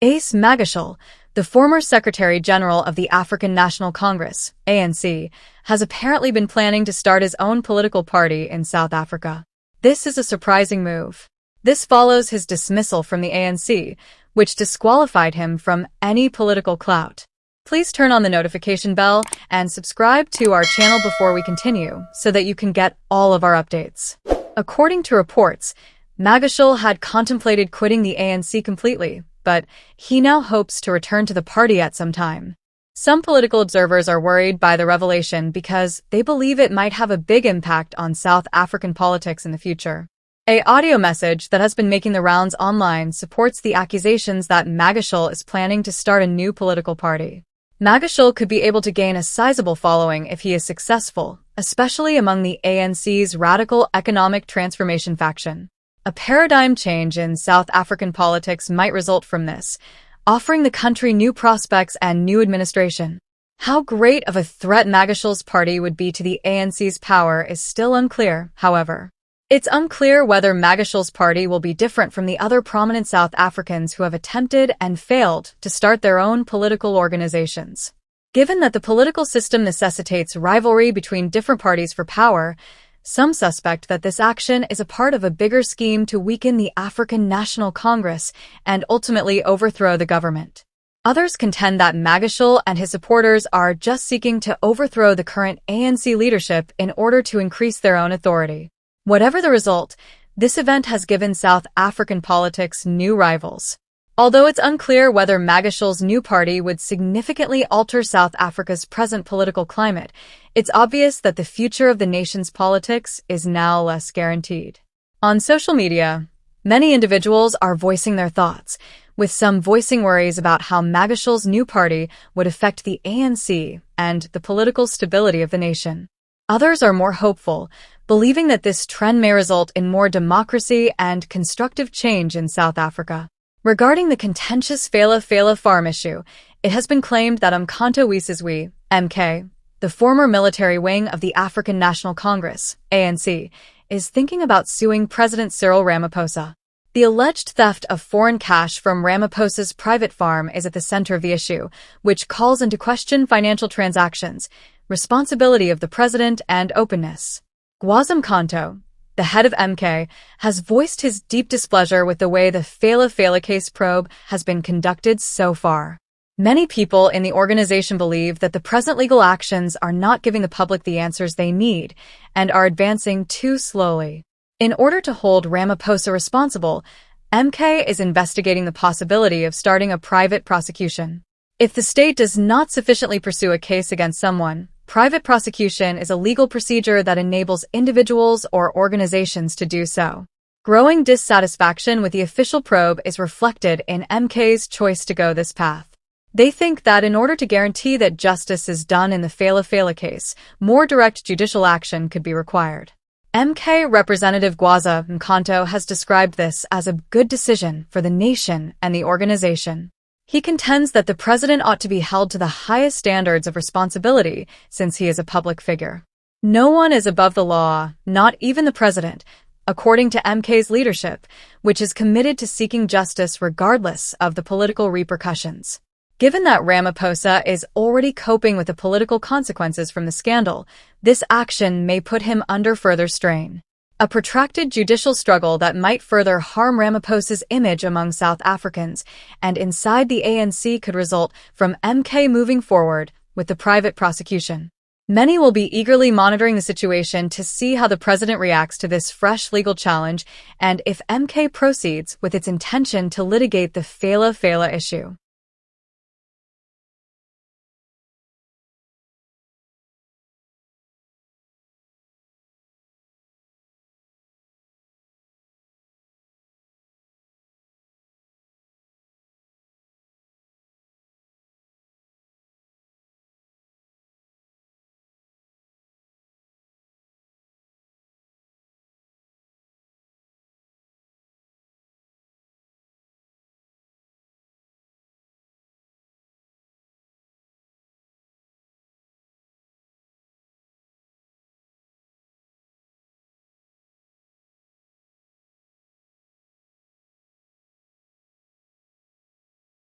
Ace Magashule, the former Secretary General of the African National Congress, ANC, has apparently been planning to start his own political party in South Africa. This is a surprising move. This follows his dismissal from the ANC, which disqualified him from any political clout. Please turn on the notification bell and subscribe to our channel before we continue so that you can get all of our updates. According to reports, Magashule had contemplated quitting the ANC completely, but he now hopes to return to the party at some time. Some political observers are worried by the revelation because they believe it might have a big impact on South African politics in the future. An audio message that has been making the rounds online supports the accusations that Magashule is planning to start a new political party. Magashule could be able to gain a sizable following if he is successful, especially among the ANC's radical economic transformation faction. A paradigm change in South African politics might result from this, offering the country new prospects and new administration. How great of a threat Magashule's party would be to the ANC's power is still unclear, however. It's unclear whether Magashule's party will be different from the other prominent South Africans who have attempted and failed to start their own political organizations. Given that the political system necessitates rivalry between different parties for power, some suspect that this action is a part of a bigger scheme to weaken the African National Congress and ultimately overthrow the government. Others contend that Magashule and his supporters are just seeking to overthrow the current ANC leadership in order to increase their own authority. Whatever the result, this event has given South African politics new rivals. Although it's unclear whether Magashule's new party would significantly alter South Africa's present political climate, it's obvious that the future of the nation's politics is now less guaranteed. On social media, many individuals are voicing their thoughts, with some voicing worries about how Magashule's new party would affect the ANC and the political stability of the nation. Others are more hopeful, believing that this trend may result in more democracy and constructive change in South Africa. Regarding the contentious Phala Phala farm issue, it has been claimed that Umkhonto WeSizwe, MK, the former military wing of the African National Congress, ANC, is thinking about suing President Cyril Ramaphosa. The alleged theft of foreign cash from Ramaphosa's private farm is at the center of the issue, which calls into question financial transactions, responsibility of the president, and openness. Gwaza Mkhonto, the head of MK, has voiced his deep displeasure with the way the Phala Phala case probe has been conducted so far. Many people in the organization believe that the present legal actions are not giving the public the answers they need and are advancing too slowly. In order to hold Ramaphosa responsible, MK is investigating the possibility of starting a private prosecution. If the state does not sufficiently pursue a case against someone, private prosecution is a legal procedure that enables individuals or organizations to do so. Growing dissatisfaction with the official probe is reflected in MK's choice to go this path. They think that in order to guarantee that justice is done in the Phala Phala case, more direct judicial action could be required. MK Representative Gwaza Mkhonto has described this as a good decision for the nation and the organization. He contends that the president ought to be held to the highest standards of responsibility since he is a public figure. No one is above the law, not even the president, according to MK's leadership, which is committed to seeking justice regardless of the political repercussions. Given that Ramaphosa is already coping with the political consequences from the scandal, this action may put him under further strain. A protracted judicial struggle that might further harm Ramaphosa's image among South Africans and inside the ANC could result from MK moving forward with the private prosecution. Many will be eagerly monitoring the situation to see how the president reacts to this fresh legal challenge and if MK proceeds with its intention to litigate the Phala Phala issue.